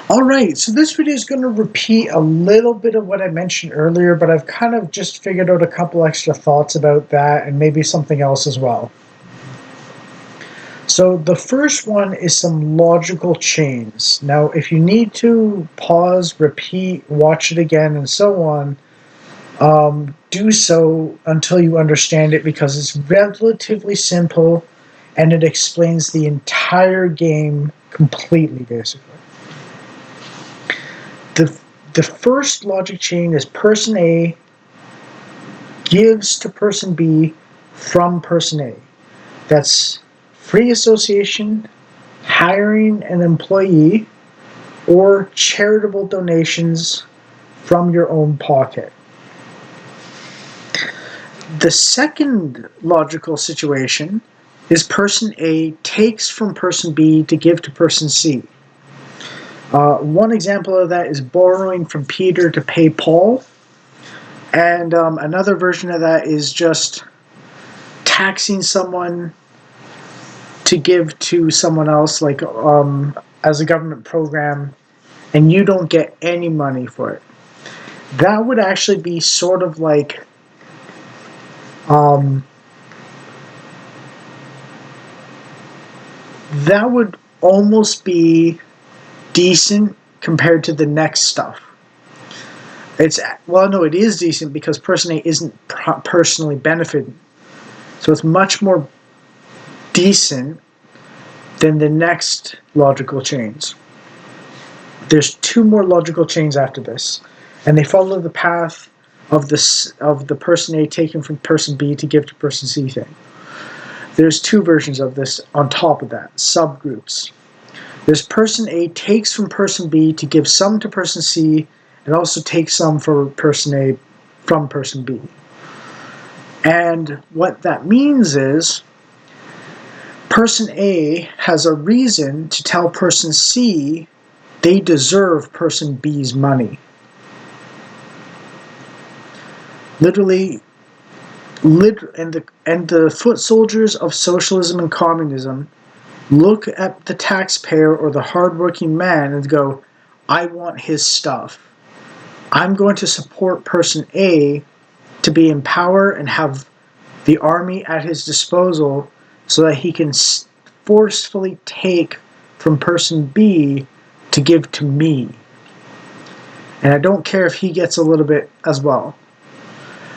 Alright, so this video is going to repeat a little bit of what I mentioned earlier, but I've kind of just figured out a couple extra thoughts about that and maybe something else as well. So the first one is some logical chains. Now, if you need to pause, repeat, watch it again, and so on, do so until you understand it, because it's relatively simple and it explains the entire game completely, basically. The first logic chain is person A gives to person B from person A. That's free association, hiring an employee, or charitable donations from your own pocket. The second logical situation is person A takes from person B to give to person C. One example of that is borrowing from Peter to pay Paul, and another version of that is just taxing someone to give to someone else, like as a government program, and you don't get any money for it. That would actually be sort of like that would almost be decent compared to the next stuff. Well, no, it is decent because person A isn't personally benefiting, so it's much more decent than the next logical chains. There's two more logical chains after this, and they follow the path of the person A taking from person B to give to person C thing. There's two versions of this on top of that, subgroups. There's person A takes from person B to give some to person C, and also takes some for person A from person B. And what that means is person A has a reason to tell person C they deserve person B's money. Literally, and the foot soldiers of socialism and communism look at the taxpayer or the hardworking man and go, I want his stuff. I'm going to support person A to be in power and have the army at his disposal so that he can forcefully take from person B to give to me. And I don't care if he gets a little bit as well.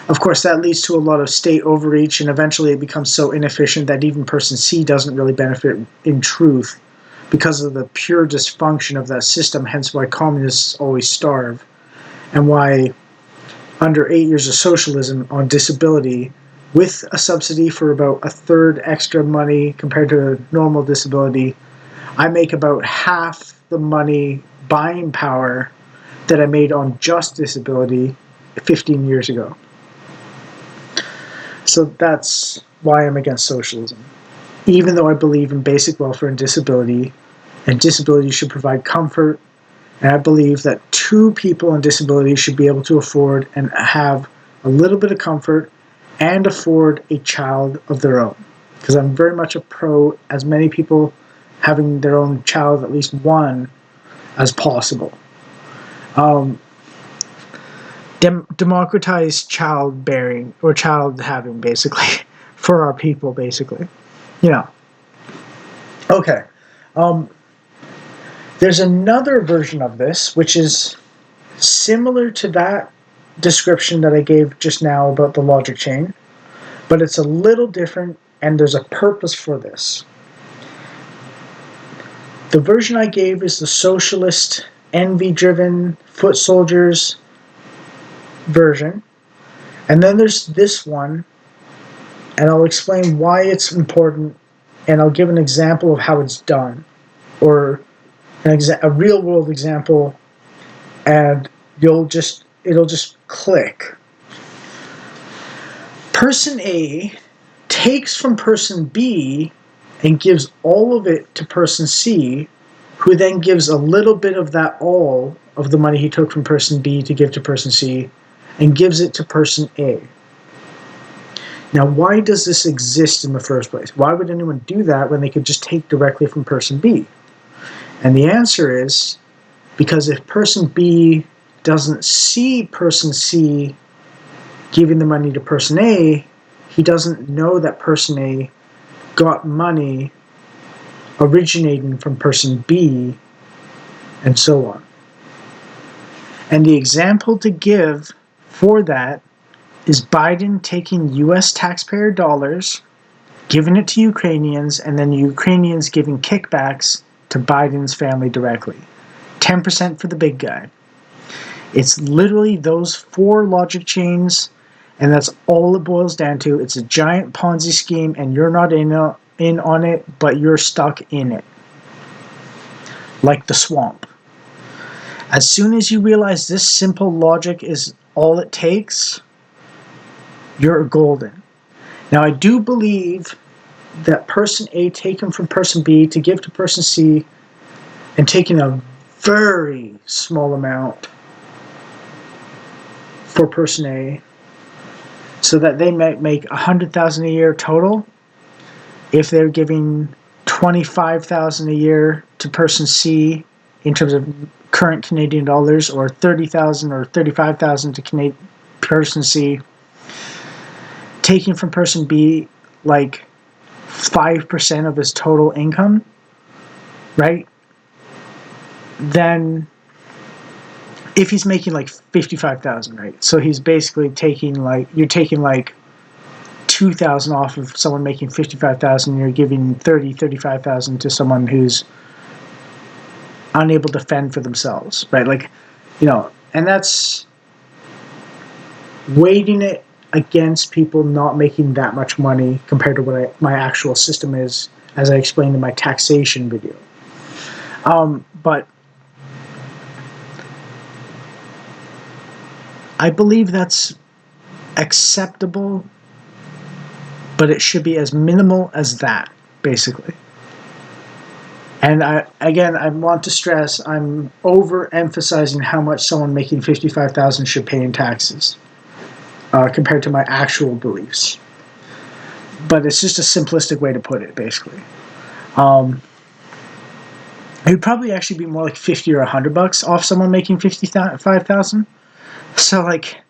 Of course, that leads to a lot of state overreach, and eventually it becomes so inefficient that even person C doesn't really benefit in truth because of the pure dysfunction of that system, hence why communists always starve, and why under 8 years of socialism on disability, with a subsidy for about a third extra money compared to normal disability, I make about half the money buying power that I made on just disability 15 years ago. So that's why I'm against socialism. Even though I believe in basic welfare and disability should provide comfort, and I believe that two people on disability should be able to afford and have a little bit of comfort and afford a child of their own. Because I'm very much a pro as many people having their own child, at least one, as possible. Democratize childbearing, or child having, basically, for our people, basically. Okay. There's another version of this, which is similar to that description that I gave just now about the logic chain, but it's a little different, and there's a purpose for this. The version I gave is the socialist, envy-driven, foot soldiers version, and then there's this one, and I'll explain why it's important, and I'll give an example of how it's done, or a real-world example, and it'll just click. Person A takes from person B and gives all of it to person C, who then gives a little bit of that all of the money he took from person B to give to person C, and gives it to person A. Now, why does this exist in the first place? Why would anyone do that when they could just take directly from person B? And the answer is Because if person B doesn't see person C giving the money to person A, he doesn't know that person A got money originating from person B, and so on. And the example to give for that is Biden taking US taxpayer dollars, giving it to Ukrainians, and then Ukrainians giving kickbacks to Biden's family directly. 10% for the big guy. It's literally those 4 logic chains, and that's all it boils down to. It's a giant Ponzi scheme, and you're not in on it, but you're stuck in it. Like the swamp. As soon as you realize this simple logic is all it takes, you're golden. Now, I do believe that person A taken from person B to give to person C and taking a very small amount for person A so that they might make $100,000 a year total if they're giving $25,000 a year to person C in terms of current Canadian dollars, or $30,000 or $35,000 to person C, taking from person B like 5% of his total income, right? Then if he's making like $55,000, right? So he's basically taking like, you're taking like $2,000 off of someone making $55,000, you're giving $35,000 to someone who's unable to fend for themselves, right? Like, and that's weighting it against people not making that much money compared to what my actual system is, as I explained in my taxation video. But I believe that's acceptable, but it should be as minimal as that, basically. And I want to stress, I'm overemphasizing how much someone making $55,000 should pay in taxes compared to my actual beliefs. But it's just a simplistic way to put it, basically. It would probably actually be more like $50 or $100 off someone making $55,000. So, like,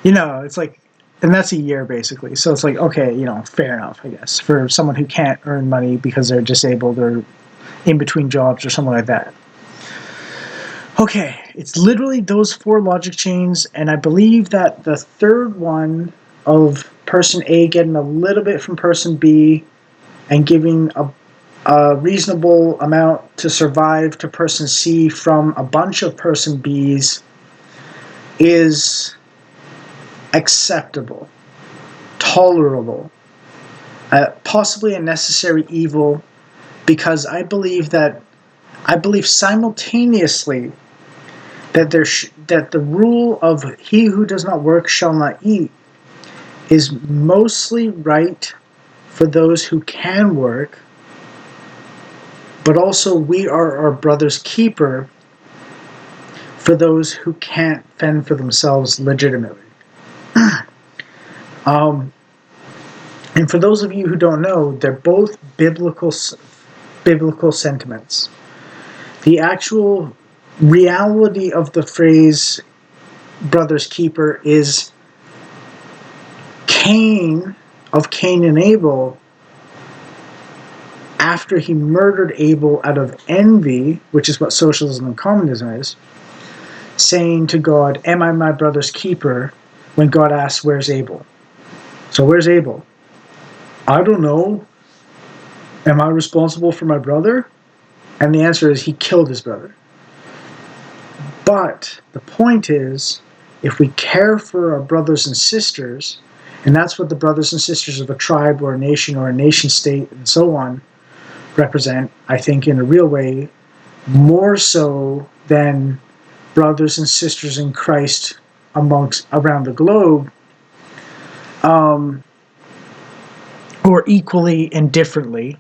it's like, and that's a year basically. So it's like, okay, fair enough, I guess, for someone who can't earn money because they're disabled or in between jobs or something like that. Okay, it's literally those 4 logic chains, and I believe that the third one of person A getting a little bit from person B and giving a reasonable amount to survive to person C from a bunch of person B's is acceptable, tolerable, possibly a necessary evil, because I believe simultaneously that that the rule of he who does not work shall not eat is mostly right for those who can work, but also we are our brother's keeper for those who can't fend for themselves legitimately. And for those of you who don't know, they're both biblical sentiments. The actual reality of the phrase brother's keeper is Cain and Abel, after he murdered Abel out of envy, which is what socialism and communism is, saying to God, "Am I my brother's keeper?" when God asks, "Where's Abel?" So where's Abel? I don't know. Am I responsible for my brother? And the answer is he killed his brother. But the point is, if we care for our brothers and sisters, and that's what the brothers and sisters of a tribe or a nation state and so on represent, I think in a real way, more so than brothers and sisters in Christ around the globe, or equally and differently.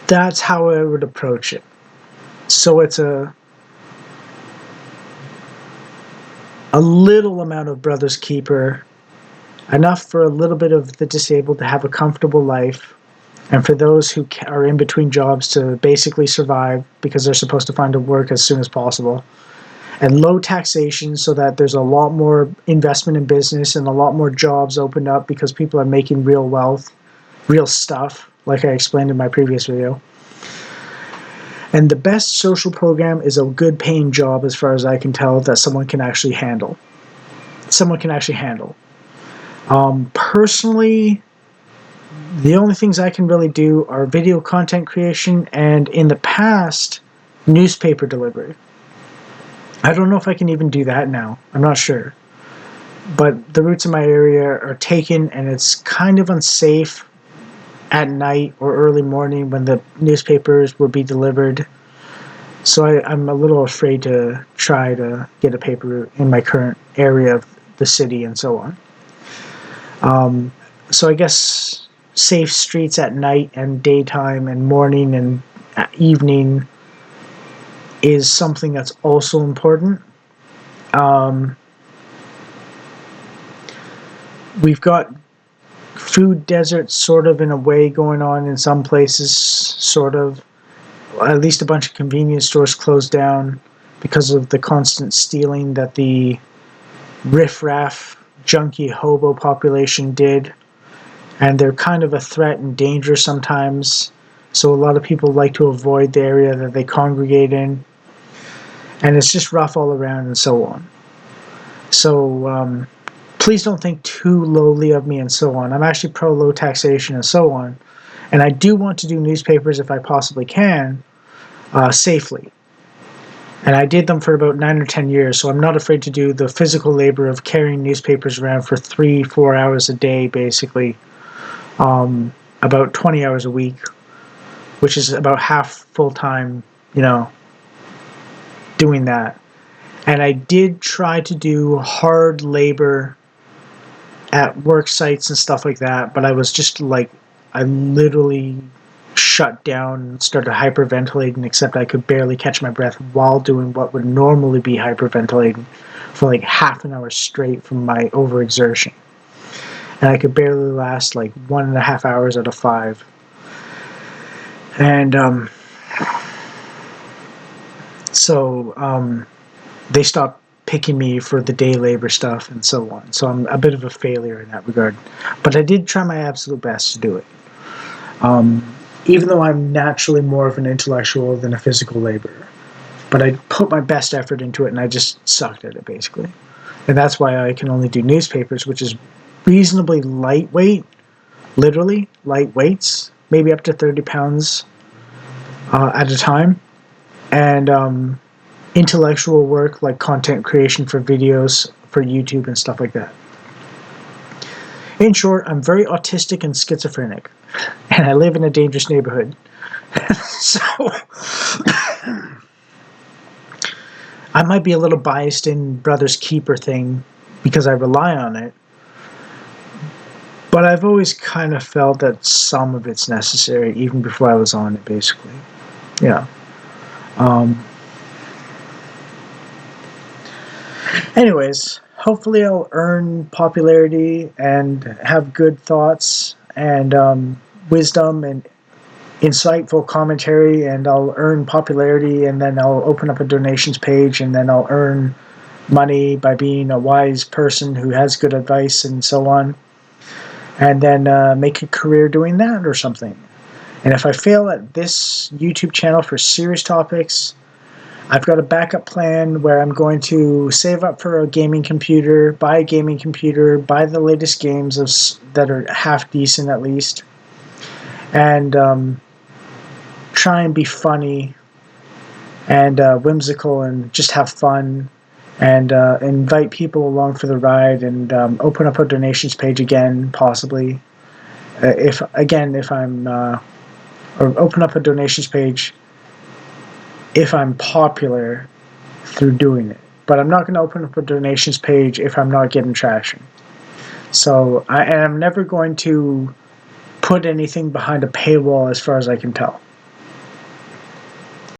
That's how I would approach it. So it's a little amount of brother's keeper enough for a little bit of the disabled to have a comfortable life, and for those who are in between jobs to basically survive because they're supposed to find a work as soon as possible, and low taxation so that there's a lot more investment in business and a lot more jobs opened up because people are making real wealth, real stuff, like I explained in my previous video. And the best social program is a good paying job, as far as I can tell, that someone can actually handle. Personally, the only things I can really do are video content creation and, in the past, newspaper delivery. I don't know if I can even do that now. I'm not sure. But the routes in my area are taken, and it's kind of unsafe at night or early morning when the newspapers will be delivered. So I'm a little afraid to try to get a paper in my current area of the city and so on. So I guess safe streets at night and daytime and morning and evening is something that's also important. We've got food deserts sort of in a way going on in some places, sort of. At least a bunch of convenience stores closed down because of the constant stealing that the riff-raff junkie hobo population did. And they're kind of a threat and danger sometimes, so a lot of people like to avoid the area that they congregate in. And it's just rough all around and so on. So please don't think too lowly of me and so on. I'm actually pro-low taxation and so on. And I do want to do newspapers if I possibly can, safely. And I did them for about 9 or 10 years, so I'm not afraid to do the physical labor of carrying newspapers around for 3-4 hours a day, basically. About 20 hours a week, which is about half full-time, doing that. And I did try to do hard labor at work sites and stuff like that, but I was just like, I literally shut down and started hyperventilating, except I could barely catch my breath while doing what would normally be hyperventilating for like half an hour straight from my overexertion. And I could barely last like 1.5 hours out of 5. And so they stopped picking me for the day labor stuff and so on. So I'm a bit of a failure in that regard. But I did try my absolute best to do it. Even though I'm naturally more of an intellectual than a physical laborer. But I put my best effort into it, and I just sucked at it, basically. And that's why I can only do newspapers, which is reasonably lightweight, literally lightweights, maybe up to 30 pounds at a time, and intellectual work like content creation for videos for YouTube and stuff like that. In short, I'm very autistic and schizophrenic, and I live in a dangerous neighborhood. So I might be a little biased in Brother's Keeper thing because I rely on it, but I've always kind of felt that some of it's necessary, even before I was on it, basically. Yeah. Anyways, hopefully I'll earn popularity and have good thoughts and wisdom and insightful commentary, and I'll earn popularity, and then I'll open up a donations page, and then I'll earn money by being a wise person who has good advice and so on, and then make a career doing that or something. And if I fail at this YouTube channel for serious topics, I've got a backup plan where I'm going to save up for a gaming computer, buy a gaming computer, buy the latest games that are half decent at least, and try and be funny and whimsical and just have fun, and invite people along for the ride, and open up a donations page again, possibly. If I'm or open up a donations page if I'm popular through doing it. But I'm not going to open up a donations page if I'm not getting traction. So I'm never going to put anything behind a paywall as far as I can tell.